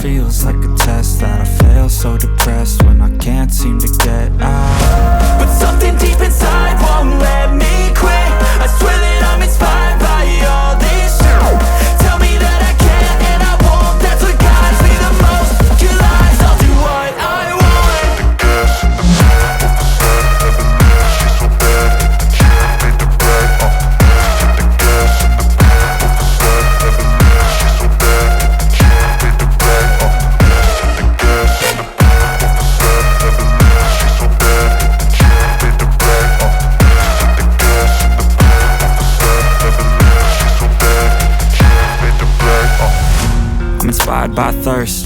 feels like a test that I fail, so depressed when I can't seem to get out. But something deep inside won't let me quit. I swear that I'm inspired by all this shit. Tell me that I can't and I won't. That's what guides me the most. Your lies, I'll do what I want. The gas in the back of the sun, never knew she's so bad. She made the brag, hit the gas in the back of the sun, never knew she's so bad. She made the brag, hit the gas in the back of the sun, never knew she's so bad. She made the brag, hit the gas in the back of the sun, never knew she's so bad. She made the brag, I'm inspired by thirst,